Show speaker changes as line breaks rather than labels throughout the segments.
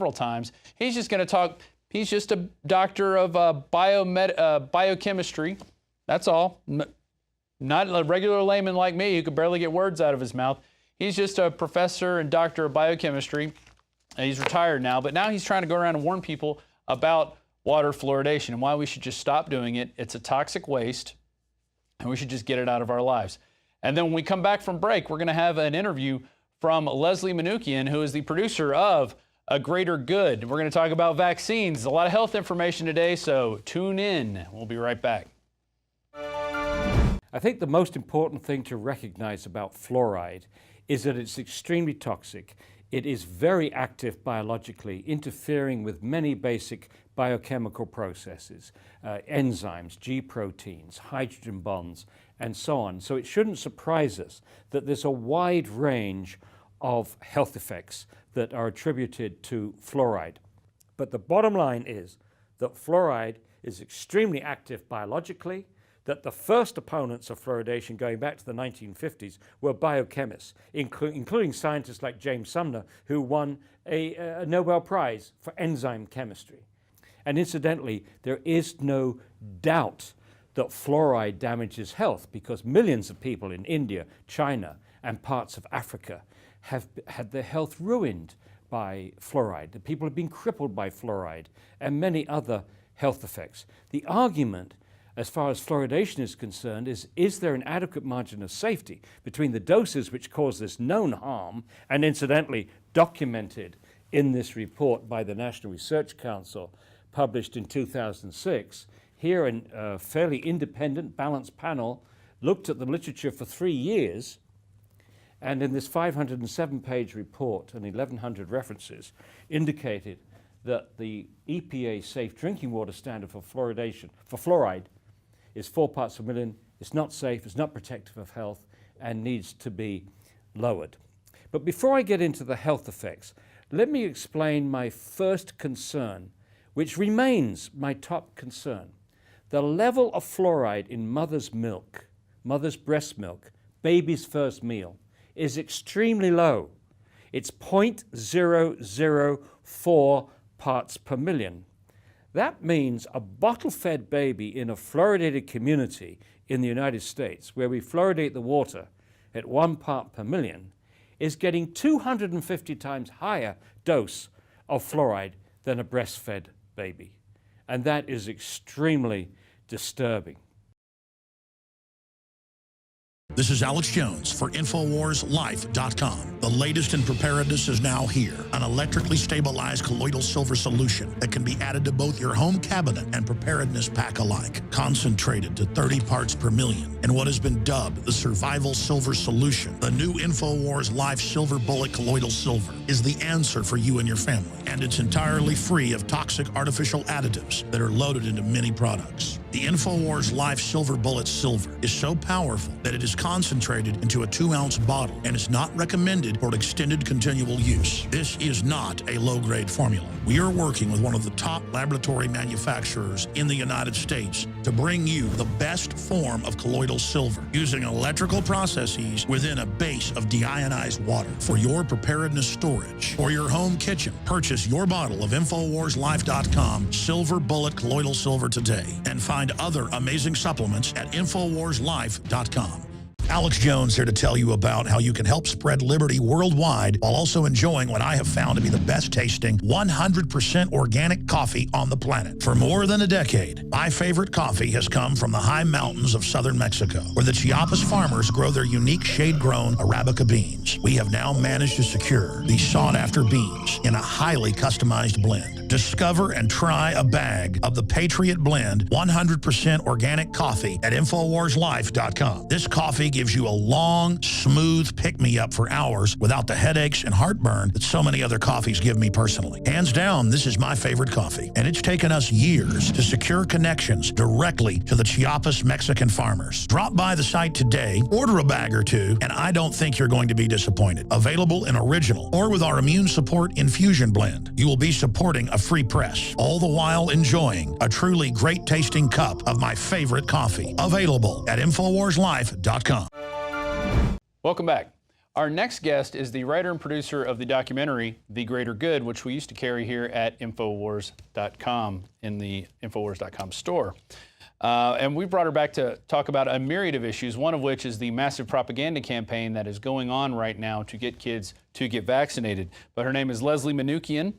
several times. He's just going to talk. He's just a doctor of biochemistry. That's all. Not a regular layman like me who could barely get words out of his mouth. He's just a professor and doctor of biochemistry. He's retired now, but now he's trying to go around and warn people about water fluoridation and why we should just stop doing it. It's a toxic waste, and we should just get it out of our lives. And then when we come back from break, we're going to have an interview from Leslie Manukian, who is the producer of A Greater Good. We're going to talk about vaccines. A lot of health information today, so tune in. We'll be right back.
I think the most important thing to recognize about fluoride is that it's extremely toxic. It is very active biologically, interfering with many basic biochemical processes, enzymes, G proteins, hydrogen bonds, and so on. So it shouldn't surprise us that there's a wide range of health effects that are attributed to fluoride. But the bottom line is that fluoride is extremely active biologically, that the first opponents of fluoridation going back to the 1950s were biochemists, including scientists like James Sumner, who won a Nobel Prize for enzyme chemistry. And incidentally, there is no doubt that fluoride damages health, because millions of people in India, China, and parts of Africa have had their health ruined by fluoride. The people have been crippled by fluoride and many other health effects. The argument as far as fluoridation is concerned is there an adequate margin of safety between the doses which cause this known harm and incidentally documented in this report by the National Research Council published in 2006. Here a fairly independent, balanced panel looked at the literature for 3 years, and in this 507-page report and 1,100 references indicated that the EPA safe drinking water standard for fluoride is 4 parts per million. It's not safe, it's not protective of health, and needs to be lowered. But before I get into the health effects, let me explain my first concern, which remains my top concern. The level of fluoride in mother's milk, mother's breast milk, baby's first meal, is extremely low. It's 0.004 parts per million. That means a bottle-fed baby in a fluoridated community in the United States, where we fluoridate the water at 1 part per million, is getting 250 times higher dose of fluoride than a breastfed baby. And that is extremely disturbing.
This is Alex Jones for INFOWARSLife.com. The latest in preparedness is now here. An electrically stabilized colloidal silver solution that can be added to both your home cabinet and preparedness pack alike. Concentrated to 30 parts per million in what has been dubbed the survival silver solution. The new INFOWARS Life Silver Bullet Colloidal Silver is the answer for you and your family. And it's entirely free of toxic artificial additives that are loaded into many products. The INFOWARS Life Silver Bullet Silver is so powerful that it is concentrated into a 2-ounce bottle and is not recommended for extended continual use. This is not a low-grade formula. We are working with one of the top laboratory manufacturers in the United States to bring you the best form of colloidal silver using electrical processes within a base of deionized water for your preparedness storage or your home kitchen. Purchase your bottle of INFOWARSLife.com Silver Bullet Colloidal Silver today and find other amazing supplements at INFOWARSLife.com. Alex Jones here to tell you about how you can help spread liberty worldwide while also enjoying what I have found to be the best tasting 100% organic coffee on the planet. For more than a decade, my favorite coffee has come from the high mountains of southern Mexico, where the Chiapas farmers grow their unique shade-grown Arabica beans. We have now managed to secure these sought-after beans in a highly customized blend. Discover and try a bag of the Patriot Blend 100% organic coffee at INFOWARSLife.com. This coffee gives you a long, smooth pick-me-up for hours without the headaches and heartburn that so many other coffees give me personally. Hands down, this is my favorite coffee, and it's taken us years to secure connections directly to the Chiapas Mexican farmers. Drop by the site today, order a bag or two, and I don't think you're going to be disappointed. Available in original or with our Immune Support Infusion Blend. You will be supporting a free press, all the while enjoying a truly great-tasting cup of my favorite coffee. Available at INFOWARSLife.com.
Welcome back. Our next guest is the writer and producer of the documentary, The Greater Good, which we used to carry here at INFOWARS.com in the INFOWARS.com store. And we brought her back to talk about a myriad of issues, one of which is the massive propaganda campaign that is going on right now to get kids to get vaccinated. But her name is Leslie Manookian.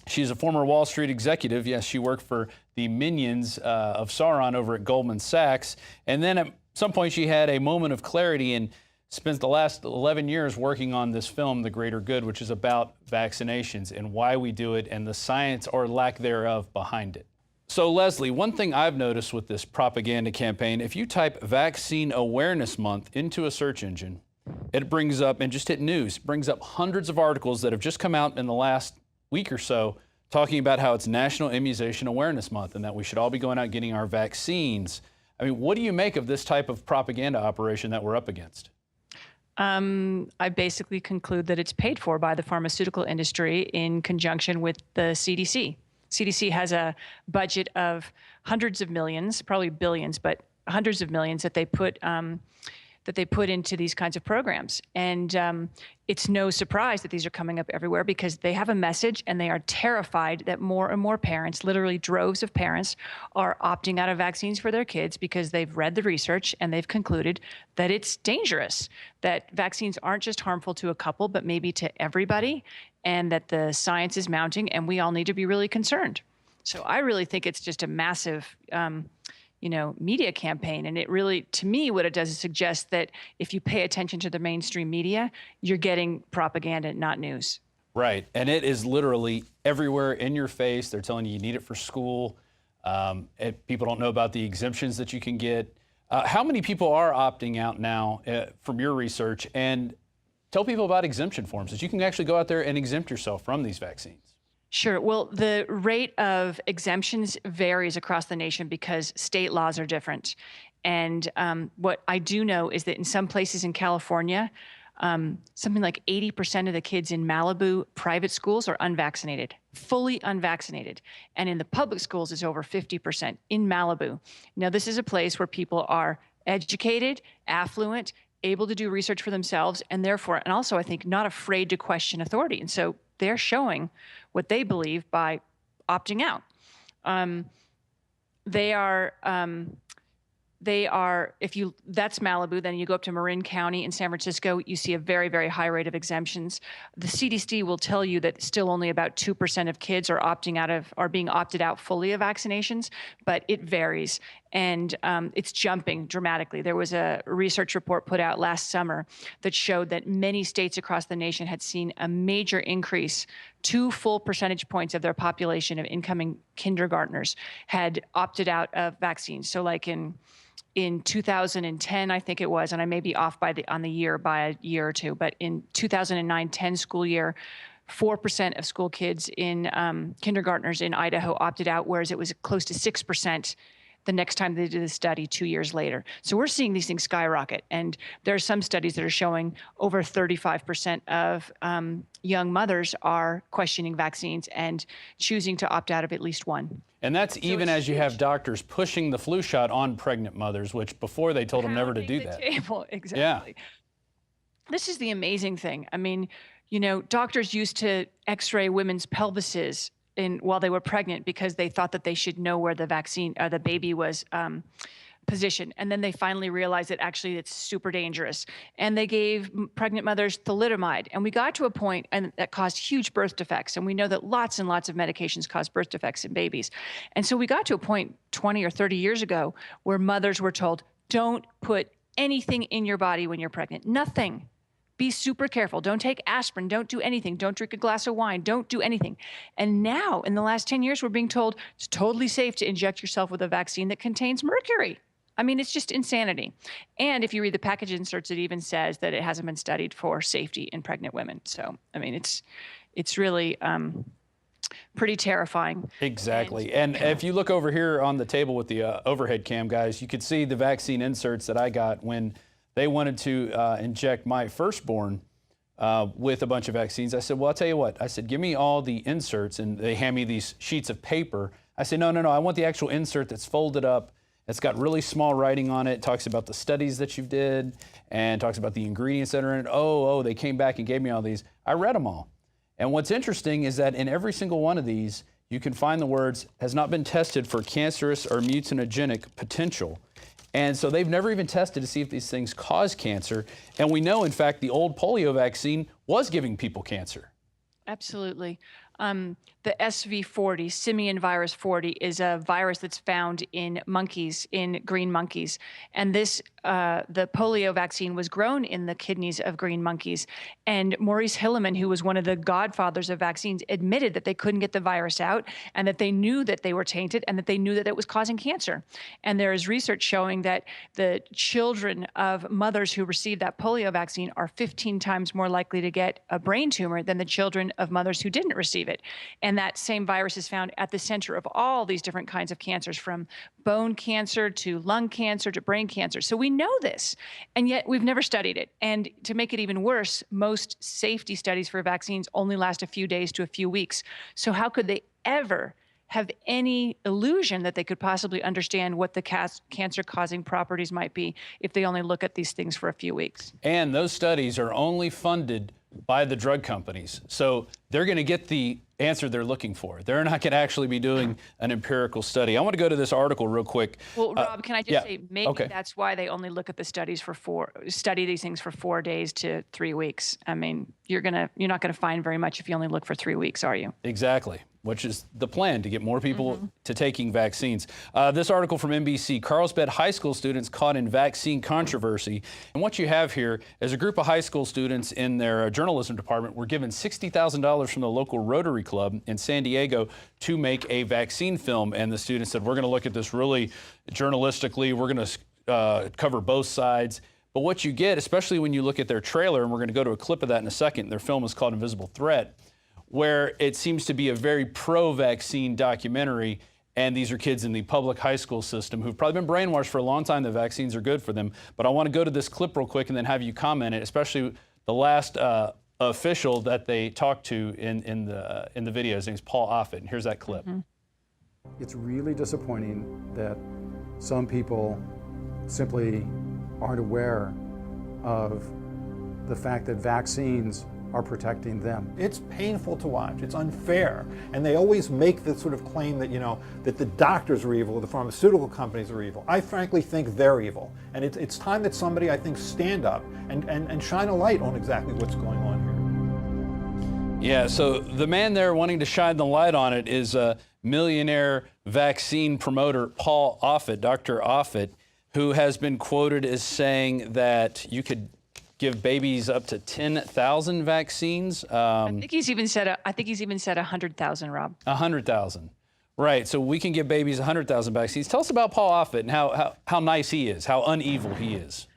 She's a former Wall Street executive. Yes, she worked for the minions of Sauron over at Goldman Sachs. And then at some point she had a moment of clarity and spent the last 11 years working on this film, The Greater Good, which is about vaccinations and why we do it and the science or lack thereof behind it. So Leslie, one thing I've noticed with this propaganda campaign, if you type Vaccine Awareness Month into a search engine, it brings up, and just hit news, brings up hundreds of articles that have just come out in the last week or so talking about how it's National Immunization Awareness Month and that we should all be going out getting our vaccines. I mean, what do you make of this type of propaganda operation that we're up against?
I basically conclude that it's paid for by the pharmaceutical industry in conjunction with the CDC. CDC has a budget of hundreds of millions, probably billions, but hundreds of millions that they put into these kinds of programs. And it's no surprise that these are coming up everywhere because they have a message and they are terrified that more and more parents, literally droves of parents, are opting out of vaccines for their kids because they've read the research and they've concluded that it's dangerous, that vaccines aren't just harmful to a couple, but maybe to everybody, and that the science is mounting and we all need to be really concerned. So I really think it's just a massive media campaign. And it really, to me, what it does is suggest that if you pay attention to the mainstream media, you're getting propaganda, not news.
Right. And it is literally everywhere in your face. They're telling you need it for school. And people don't know about the exemptions that you can get. How many people are opting out now from your research? And tell people about exemption forms that you can actually go out there and exempt yourself from these vaccines.
Sure. Well, the rate of exemptions varies across the nation because state laws are different. And what I do know is that in some places in California, something like 80% of the kids in Malibu private schools are unvaccinated, fully unvaccinated. And in the public schools, it's over 50% in Malibu. Now, this is a place where people are educated, affluent, able to do research for themselves, and therefore, and also I think not afraid to question authority. And so they're showing what they believe by opting out. That's Malibu, then you go up to Marin County in San Francisco, you see a very, very high rate of exemptions. The CDC will tell you that still only about 2% of kids are being opted out fully of vaccinations, but it varies. And it's jumping dramatically. There was a research report put out last summer that showed that many states across the nation had seen a major increase. 2 full percentage points of their population of incoming kindergartners had opted out of vaccines. So like in 2010, I think it was, and I may be off by a year or two, but in 2009-10 school year, 4% of school kids in kindergartners in Idaho opted out, whereas it was close to 6% the next time they did the study 2 years later. So we're seeing these things skyrocket. And there are some studies that are showing over 35% of young mothers are questioning vaccines and choosing to opt out of at least one.
And that's even as you have doctors pushing the flu shot on pregnant mothers, which before they told them never to do that.
Exactly.
Yeah.
This is the amazing thing. I mean, doctors used to x-ray women's pelvises while they were pregnant because they thought that they should know where the vaccine or the baby was positioned. And then they finally realized that actually it's super dangerous. And they gave pregnant mothers thalidomide. And we got to a point that caused huge birth defects. And we know that lots and lots of medications cause birth defects in babies. And so we got to a point 20 or 30 years ago where mothers were told, don't put anything in your body when you're pregnant. Nothing. Be super careful. Don't take aspirin. Don't do anything. Don't drink a glass of wine. Don't do anything. And now, in the last 10 years, we're being told it's totally safe to inject yourself with a vaccine that contains mercury. I mean, it's just insanity. And if you read the package inserts, it even says that it hasn't been studied for safety in pregnant women. So, I mean, it's really pretty terrifying.
Exactly. And if you look over here on the table with the overhead cam, guys, you could see the vaccine inserts that I got when they wanted to inject my firstborn with a bunch of vaccines. I said, well, I'll tell you what. I said, give me all the inserts. And they hand me these sheets of paper. I said, no, I want the actual insert that's folded up It's got really small writing on it. It talks about the studies that you did and talks about the ingredients that are in it. Oh, they came back and gave me all these. I read them all. And what's interesting is that in every single one of these, you can find the words, has not been tested for cancerous or mutagenic potential. And so they've never even tested to see if these things cause cancer. And we know, in fact, the old polio vaccine was giving people cancer.
Absolutely. The SV40, simian virus 40, is a virus that's found in monkeys, in green monkeys. And this, the polio vaccine was grown in the kidneys of green monkeys. And Maurice Hilleman, who was one of the godfathers of vaccines, admitted that they couldn't get the virus out and that they knew that they were tainted and that they knew that it was causing cancer. And there is research showing that the children of mothers who received that polio vaccine are 15 times more likely to get a brain tumor than the children of mothers who didn't receive it. And that same virus is found at the center of all these different kinds of cancers, from bone cancer to lung cancer to brain cancer. So we know this, and yet we've never studied it. And to make it even worse, most safety studies for vaccines only last a few days to a few weeks. So how could they ever have any illusion that they could possibly understand what the cancer-causing properties might be if they only look at these things for a few weeks?
And those studies are only funded by the drug companies. So they're going to get the answer they're looking for. They're not going to actually be doing an empirical study. I want to go to this article real quick.
Well, Rob, can I just say, maybe
okay.
That's why they only look at the study these things for 4 days to 3 weeks. I mean, you're not going to find very much if you only look for 3 weeks, are you?
Exactly, which is the plan, to get more people to taking vaccines. This article from NBC, Carlsbad high school students caught in vaccine controversy. And what you have here is a group of high school students in their journalism department were given $60,000 from the local Rotary Club in San Diego to make a vaccine film. And the students said, we're going to look at this really journalistically. We're going to cover both sides. But what you get, especially when you look at their trailer, and we're going to go to a clip of that in a second, their film is called Invisible Threat, where it seems to be a very pro-vaccine documentary. And these are kids in the public high school system who've probably been brainwashed for a long time that vaccines are good for them. But I want to go to this clip real quick and then have you comment it, especially the last official that they talked to in the video. His name's Paul Offit, and here's that clip.
It's really disappointing that some people simply aren't aware of the fact that vaccines are protecting them.
It's painful to watch. It's unfair. And they always make this sort of claim that, that the doctors are evil, the pharmaceutical companies are evil. I frankly think they're evil. And it's time that somebody, I think, stand up and shine a light on exactly what's going on here.
Yeah, so the man there wanting to shine the light on it is a millionaire vaccine promoter, Paul Offit, Dr. Offit, who has been quoted as saying that you could give babies up to 10,000 vaccines.
I think he's even said 100,000, Rob.
100,000. Right, so we can give babies 100,000 vaccines. Tell us about Paul Offit and how nice he is, how unevel he is.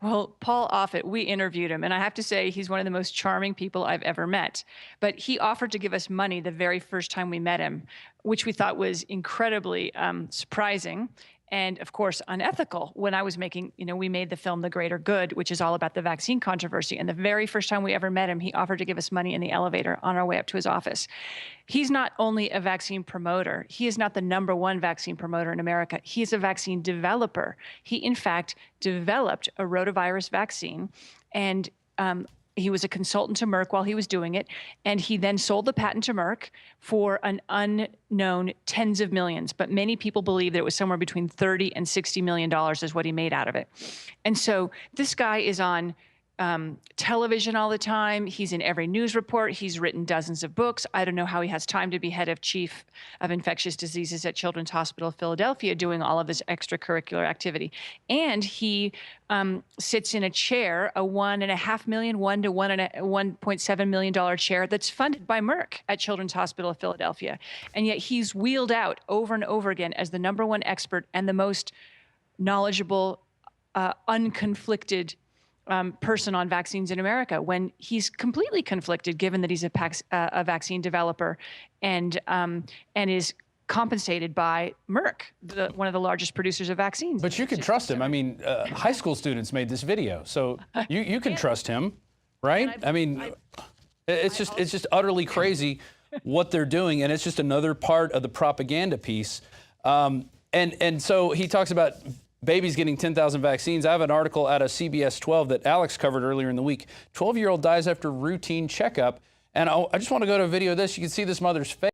Well, Paul Offit, we interviewed him, and I have to say he's one of the most charming people I've ever met. But he offered to give us money the very first time we met him, which we thought was incredibly surprising. And of course, unethical. When I was making, we made the film The Greater Good, which is all about the vaccine controversy. And the very first time we ever met him, he offered to give us money in the elevator on our way up to his office. He's not only a vaccine promoter. He is not the #1 vaccine promoter in America. He is a vaccine developer. He, in fact, developed a rotavirus vaccine, and he was a consultant to Merck while he was doing it, and he then sold the patent to Merck for an unknown tens of millions. But many people believe that it was somewhere between $30 and $60 million is what he made out of it. And so this guy is on television all the time. He's in every news report. He's written dozens of books. I don't know how he has time to be head of chief of infectious diseases at Children's Hospital of Philadelphia doing all of this extracurricular activity. And he sits in a chair, a $1.5 million, $1.7 million chair that's funded by Merck at Children's Hospital of Philadelphia. And yet he's wheeled out over and over again as the #1 expert and the most knowledgeable, unconflicted person on vaccines in America, when he's completely conflicted, given that he's a vaccine developer and is compensated by Merck, one of the largest producers of vaccines.
But you can trust him. I mean, high school students made this video, so you can trust him, right? It's just utterly crazy what they're doing, and it's just another part of the propaganda piece. And so he talks about babies getting 10,000 vaccines. I have an article out of CBS 12 that Alex covered earlier in the week. 12-year-old dies after routine checkup. And I just want to go to a video of this. You can see this mother's face.